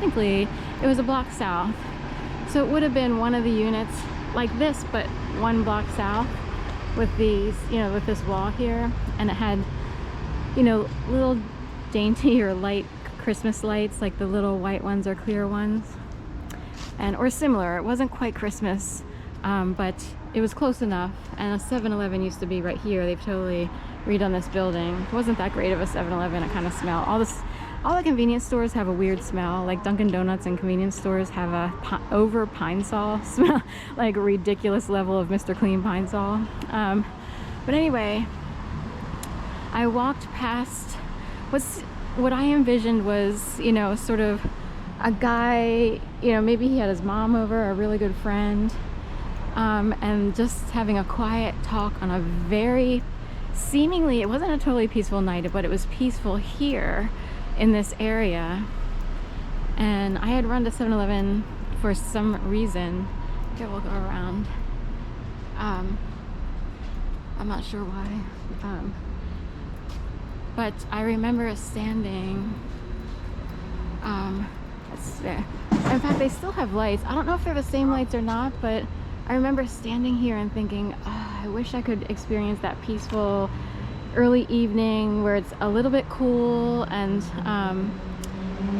technically it was a block south. So it would have been one of the units like this, but one block south with these, you know, with this wall here. And it had, you know, little dainty or light Christmas lights, like the little white ones or clear ones. And, or similar. It wasn't quite Christmas, but it was close enough. And a 7-Eleven used to be right here. They've totally redone this building. It wasn't that great of a 7-Eleven. It kind of smelled. All the convenience stores have a weird smell. Like Dunkin' Donuts and convenience stores have a over Pine Sol smell, like a ridiculous level of Mr. Clean Pine Sol. But anyway, I walked past what I envisioned was, you know, sort of a guy, you know, maybe he had his mom over, a really good friend, and just having a quiet talk on a very, seemingly, it wasn't a totally peaceful night, but it was peaceful here in this area. And I had run to 7-Eleven for some reason. Here, we'll go around. I'm not sure why. But I remember standing, in fact, they still have lights. I don't know if they're the same lights or not, but I remember standing here and thinking, oh, I wish I could experience that peaceful early evening where it's a little bit cool and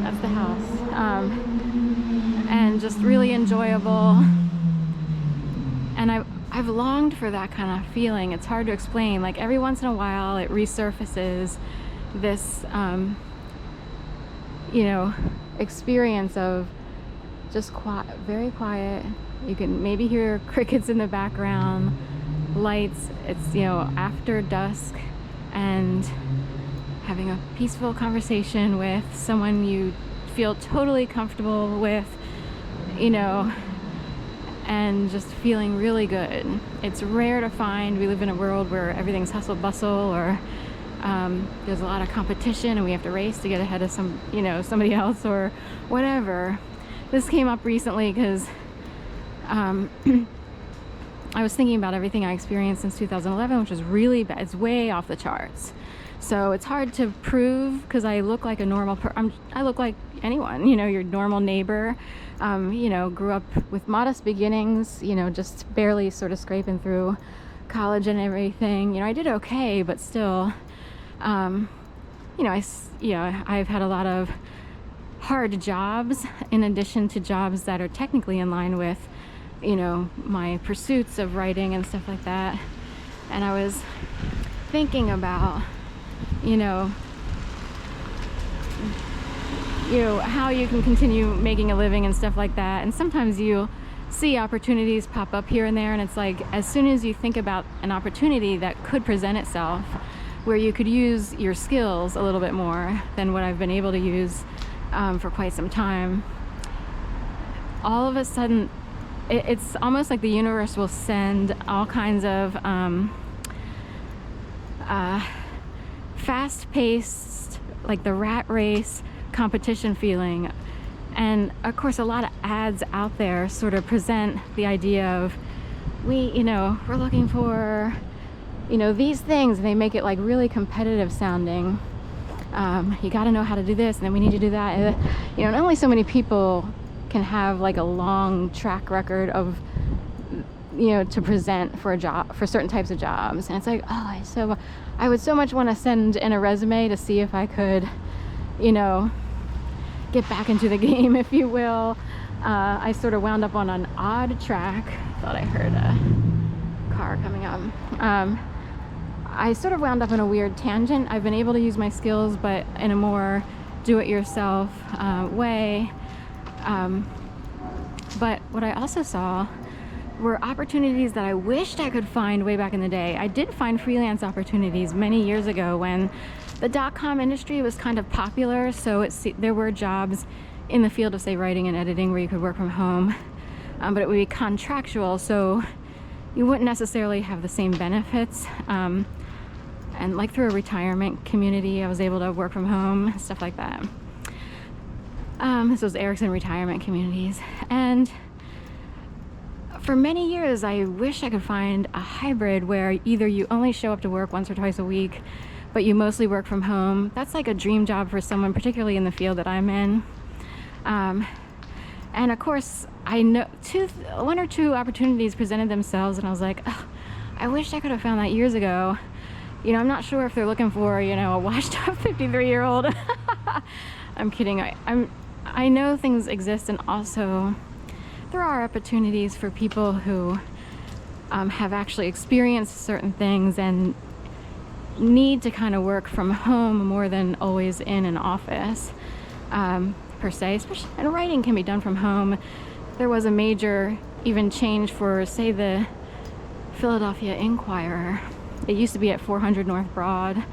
that's the house, and just really enjoyable. And I've longed for that kind of feeling. It's hard to explain. Like every once in a while it resurfaces this you know, experience of just quiet, very quiet. You can maybe hear crickets in the background, lights. It's, you know, after dusk, and having a peaceful conversation with someone you feel totally comfortable with, you know, and just feeling really good. It's rare to find. We live in a world where everything's hustle bustle, or there's a lot of competition and we have to race to get ahead of somebody else or whatever. This came up recently because I was thinking about everything I experienced since 2011, which is really bad. It's way off the charts. So it's hard to prove because I look like a normal I look like anyone, you know, your normal neighbor. You know, grew up with modest beginnings, you know, just barely sort of scraping through college and everything. You know, I did okay, but still, you know, I've had a lot of hard jobs in addition to jobs that are technically in line with, you know, my pursuits of writing and stuff like that. And I was thinking about, you know, how you can continue making a living and stuff like that. And sometimes you see opportunities pop up here and there, and it's like as soon as you think about an opportunity that could present itself where you could use your skills a little bit more than what I've been able to use for quite some time, all of a sudden it's almost like the universe will send all kinds of fast-paced, like the rat race competition feeling. And of course a lot of ads out there sort of present the idea of we're looking for, you know, these things, and they make it like really competitive sounding. You got to know how to do this, and then we need to do that. And, you know, and only so many people can have like a long track record of, you know, to present for a job, for certain types of jobs. And it's like, oh, so I would so much want to send in a resume to see if I could, you know, get back into the game, if you will. I sort of wound up on an odd track. Thought I heard a car coming up. I sort of wound up in a weird tangent. I've been able to use my skills, but in a more do-it-yourself way. But what I also saw were opportunities that I wished I could find way back in the day. I did find freelance opportunities many years ago when the .com industry was kind of popular, so there were jobs in the field of, say, writing and editing where you could work from home, but it would be contractual, so you wouldn't necessarily have the same benefits. And like through a retirement community, I was able to work from home, stuff like that. This was Erickson Retirement Communities. And for many years, I wish I could find a hybrid where either you only show up to work once or twice a week, but you mostly work from home. That's like a dream job for someone, particularly in the field that I'm in. And of course, I know one or two opportunities presented themselves, and I was like, oh, I wish I could have found that years ago. You know, I'm not sure if they're looking for, you know, a washed up 53-year-old. I'm kidding. I know things exist, and also there are opportunities for people who have actually experienced certain things and need to kind of work from home more than always in an office, per se. Especially, and writing can be done from home. There was a major even change for, say, the Philadelphia Inquirer. It used to be at 400 North Broad.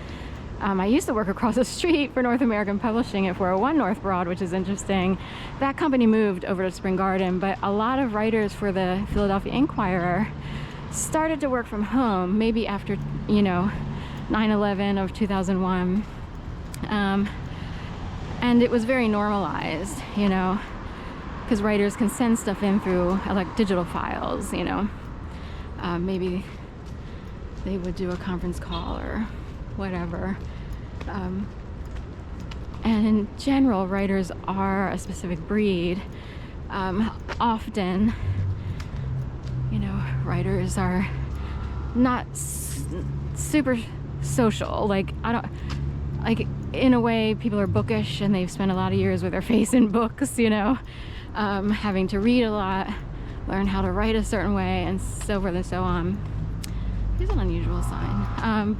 I used to work across the street for North American Publishing at 401 North Broad, which is interesting. That company moved over to Spring Garden, but a lot of writers for the Philadelphia Inquirer started to work from home, maybe after, you know, 9/11 of 2001. And it was very normalized, you know, because writers can send stuff in through like digital files, you know. Maybe they would do a conference call or whatever. And in general, writers are a specific breed. Often, you know, writers are not super social. Like, in a way, people are bookish and they've spent a lot of years with their face in books, you know, having to read a lot, learn how to write a certain way, and so forth and so on. Here's an unusual sign.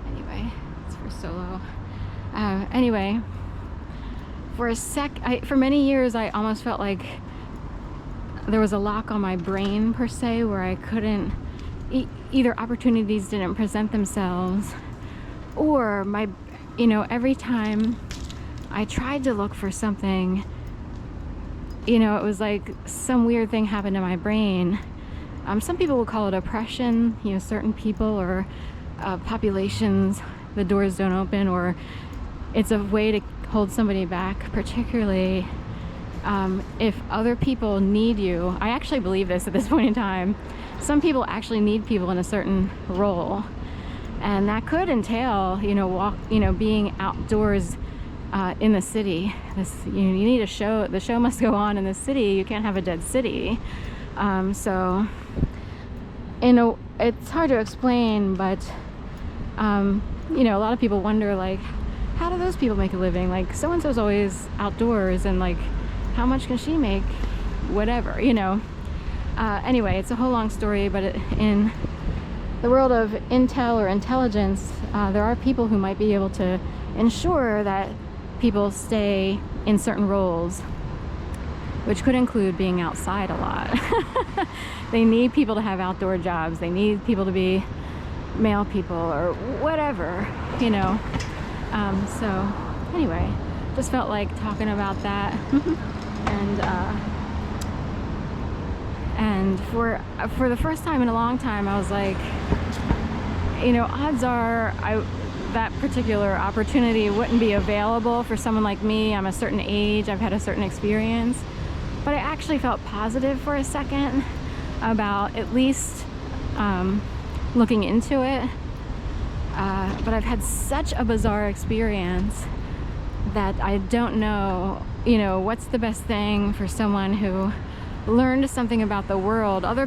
Anyway, it's for solo. Anyway, for many years, I almost felt like there was a lock on my brain, per se, where I couldn't, either opportunities didn't present themselves, or you know, every time I tried to look for something, you know, it was like some weird thing happened to my brain. Some people will call it oppression, you know, certain people or populations, the doors don't open, or it's a way to hold somebody back, particularly if other people need you. I actually believe this at this point in time. Some people actually need people in a certain role, and that could entail, you know, being outdoors in the city. You need a show. The show must go on in the city. You can't have a dead city. So, it's hard to explain, but you know, a lot of people wonder, like, how do those people make a living? Like, so and so's always outdoors, and like, how much can she make? Whatever, you know. Anyway, it's a whole long story, but in the world of intel or intelligence, there are people who might be able to ensure that people stay in certain roles, which could include being outside a lot. They need people to have outdoor jobs. They need people to be male people or whatever, you know. So anyway, just felt like talking about that. And for the first time in a long time, I was like, you know, odds are that particular opportunity wouldn't be available for someone like me. I'm a certain age, I've had a certain experience, but I actually felt positive for a second about at least looking into it. But I've had such a bizarre experience that I don't know, you know, what's the best thing for someone who learned something about the world. Other